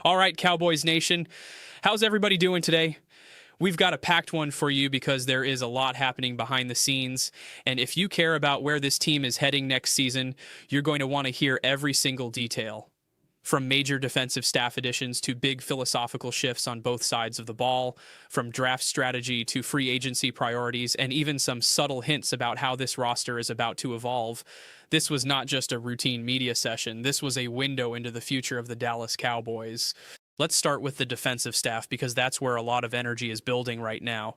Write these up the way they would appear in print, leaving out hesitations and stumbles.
All right, Cowboys Nation, how's everybody doing today? We've got a packed one for you because there is a lot happening behind the scenes. And if you care about where this team is heading next season, you're going to want to hear every single detail. From major defensive staff additions to big philosophical shifts on both sides of the ball, from draft strategy to free agency priorities, and even some subtle hints about how this roster is about to evolve. This was not just a routine media session. This was a window into the future of the Dallas Cowboys. Let's start with the defensive staff because that's where a lot of energy is building right now.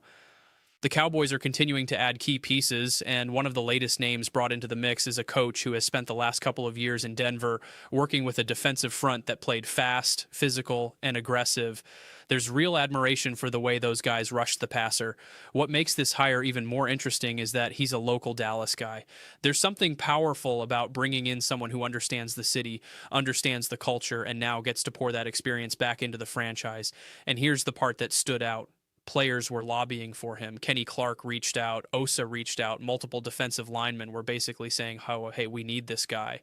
The Cowboys are continuing to add key pieces, and one of the latest names brought into the mix is a coach who has spent the last couple of years in Denver working with a defensive front that played fast, physical, and aggressive. There's real admiration for the way those guys rushed the passer. What makes this hire even more interesting is that he's a local Dallas guy. There's something powerful about bringing in someone who understands the city, understands the culture, and now gets to pour that experience back into the franchise. And here's the part that stood out. Players were lobbying for him. Kenny Clark reached out. Osa reached out. Multiple defensive linemen were basically saying, oh, hey, we need this guy.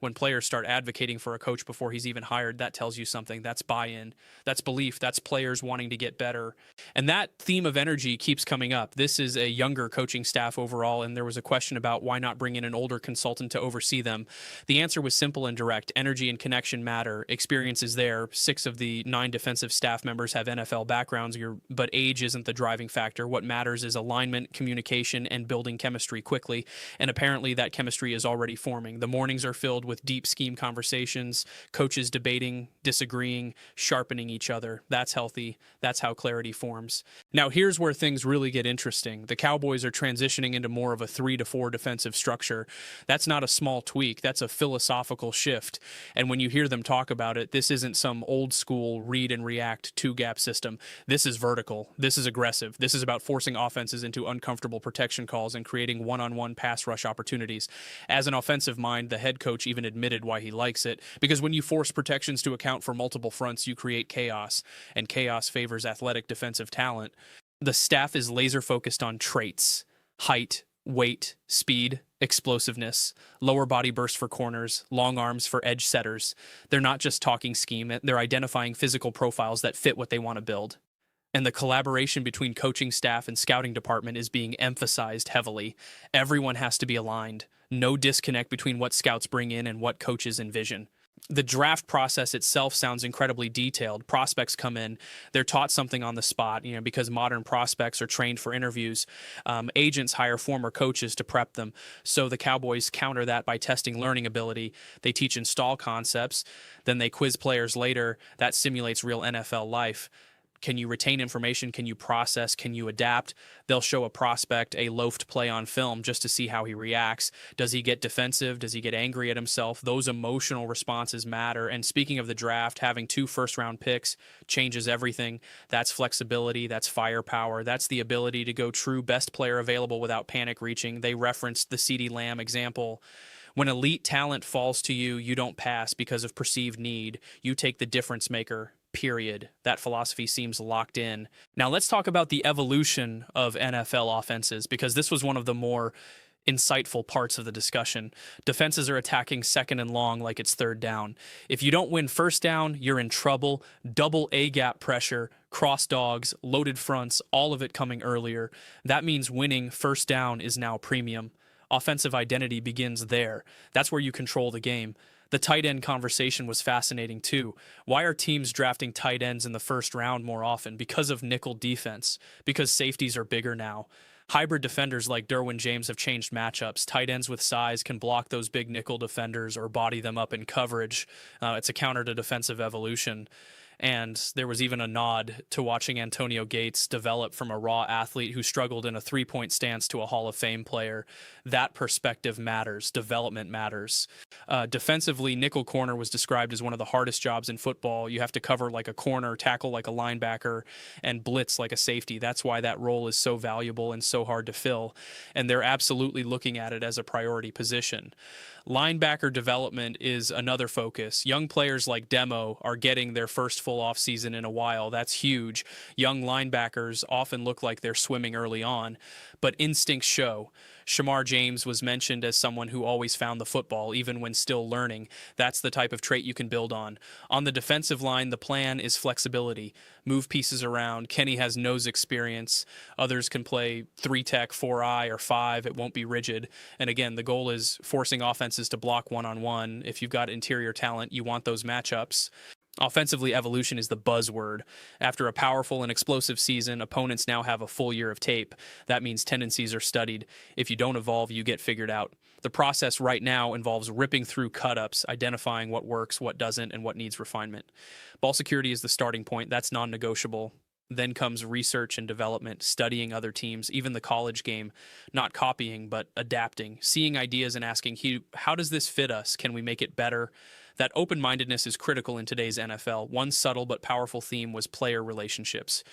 When players start advocating for a coach before he's even hired, that tells you something. That's buy-in. That's belief. That's players wanting to get better. And that theme of energy keeps coming up. This is a younger coaching staff overall, and there was a question about why not bring in an older consultant to oversee them. The answer was simple and direct. Energy and connection matter. Experience is there. 6 of the 9 defensive staff members have NFL backgrounds, but age isn't the driving factor. What matters is alignment, communication, and building chemistry quickly. And apparently that chemistry is already forming. The mornings are filled with deep scheme conversations, coaches debating, disagreeing, sharpening each other. That's healthy. That's how clarity forms. Now, here's where things really get interesting. The Cowboys are transitioning into more of a 3-4 defensive structure. That's not a small tweak. That's a philosophical shift. And when you hear them talk about it, this isn't some old school read and react 2-gap system. This is vertical. This is aggressive. This is about forcing offenses into uncomfortable protection calls and creating one-on-one pass rush opportunities. As an offensive mind, the head coach even admitted why he likes it, because when you force protections to account for multiple fronts, you create chaos, and chaos favors athletic defensive talent. The staff is laser focused on traits: height, weight, speed, explosiveness, lower body burst for corners, long arms for edge setters. They're not just talking scheme, they're identifying physical profiles that fit what they want to build. And the collaboration between coaching staff and scouting department is being emphasized heavily. Everyone has to be aligned. No disconnect between what scouts bring in and what coaches envision. The draft process itself sounds incredibly detailed. Prospects come in, they're taught something on the spot, because modern prospects are trained for interviews. Agents hire former coaches to prep them. So the Cowboys counter that by testing learning ability. They teach install concepts, then they quiz players later. That simulates real NFL life. Can you retain information? Can you process? Can you adapt? They'll show a prospect a loafed play on film just to see how he reacts. Does he get defensive? Does he get angry at himself? Those emotional responses matter. And speaking of the draft, having 2 first-round picks changes everything. That's flexibility. That's firepower. That's the ability to go true best player available without panic reaching. They referenced the CeeDee Lamb example. When elite talent falls to you, you don't pass because of perceived need. You take the difference maker. Period. That philosophy seems locked in. Now let's talk about the evolution of NFL offenses, because this was one of the more insightful parts of the discussion. Defenses are attacking second and long like it's third down. If you don't win first down, you're in trouble. Double A-gap pressure, cross dogs, loaded fronts, all of it coming earlier. That means winning first down is now premium. Offensive identity begins there. That's where you control the game. The tight end conversation was fascinating too. Why are teams drafting tight ends in the first round more often? Because of nickel defense, because safeties are bigger now. Hybrid defenders like Derwin James have changed matchups. Tight ends with size can block those big nickel defenders or body them up in coverage. It's a counter to defensive evolution. And there was even a nod to watching Antonio Gates develop from a raw athlete who struggled in a 3-point stance to a Hall of Fame player. That perspective matters. Development matters. Defensively, nickel corner was described as one of the hardest jobs in football. You have to cover like a corner, tackle like a linebacker, and blitz like a safety. That's why that role is so valuable and so hard to fill. And they're absolutely looking at it as a priority position. Linebacker development is another focus. Young players like Demo are getting their first full offseason in a while. That's huge. Young linebackers often look like they're swimming early on, but instincts show. Shamar James was mentioned as someone who always found the football, even when still learning. That's the type of trait you can build on. On the defensive line, the plan is flexibility. Move pieces around. Kenny has nose experience. Others can play 3-tech, 4-eye, or 5. It won't be rigid. And again, the goal is forcing offenses to block one-on-one. If you've got interior talent, you want those matchups. Offensively, evolution is the buzzword. After a powerful and explosive season, opponents now have a full year of tape. That means tendencies are studied. If you don't evolve, you get figured out. The process right now involves ripping through cut-ups, identifying what works, what doesn't, and what needs refinement. Ball security is the starting point. That's non-negotiable. Then comes research and development, studying other teams, even the college game, not copying, but adapting, seeing ideas and asking, how does this fit us? Can we make it better? That open-mindedness is critical in today's NFL. One subtle but powerful theme was player relationships.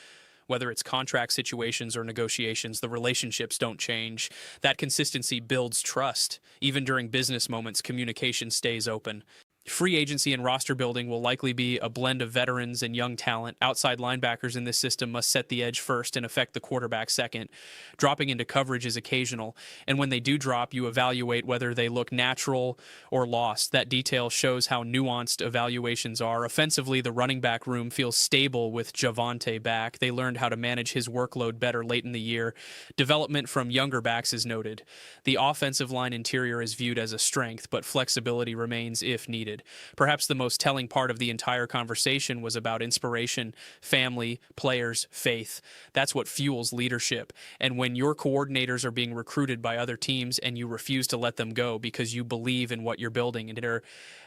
Whether it's contract situations or negotiations, the relationships don't change. That consistency builds trust. Even during business moments, communication stays open. Free agency and roster building will likely be a blend of veterans and young talent. Outside linebackers in this system must set the edge first and affect the quarterback second. Dropping into coverage is occasional, and when they do drop, you evaluate whether they look natural or lost. That detail shows how nuanced evaluations are. Offensively, the running back room feels stable with Javonte back. They learned how to manage his workload better late in the year. Development from younger backs is noted. The offensive line interior is viewed as a strength, but flexibility remains if needed. Perhaps the most telling part of the entire conversation was about inspiration, family, players, faith. That's what fuels leadership. And when your coordinators are being recruited by other teams and you refuse to let them go because you believe in what you're building,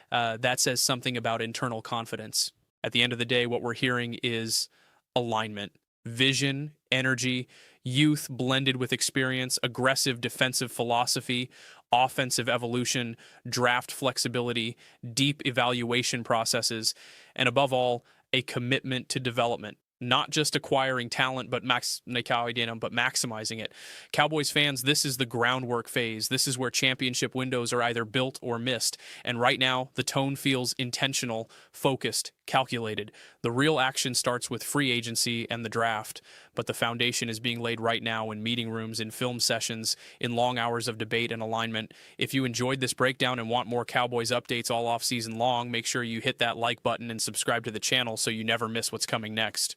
that says something about internal confidence. At the end of the day, what we're hearing is alignment, vision, energy, youth blended with experience, aggressive defensive philosophy, offensive evolution, draft flexibility, deep evaluation processes, and above all, a commitment to development. Not just acquiring talent, but maximizing it. Cowboys fans, this is the groundwork phase. This is where championship windows are either built or missed. And right now, the tone feels intentional, focused, calculated. The real action starts with free agency and the draft, but the foundation is being laid right now in meeting rooms, in film sessions, in long hours of debate and alignment. If you enjoyed this breakdown and want more Cowboys updates all off season long, make sure you hit that like button and subscribe to the channel so you never miss what's coming next.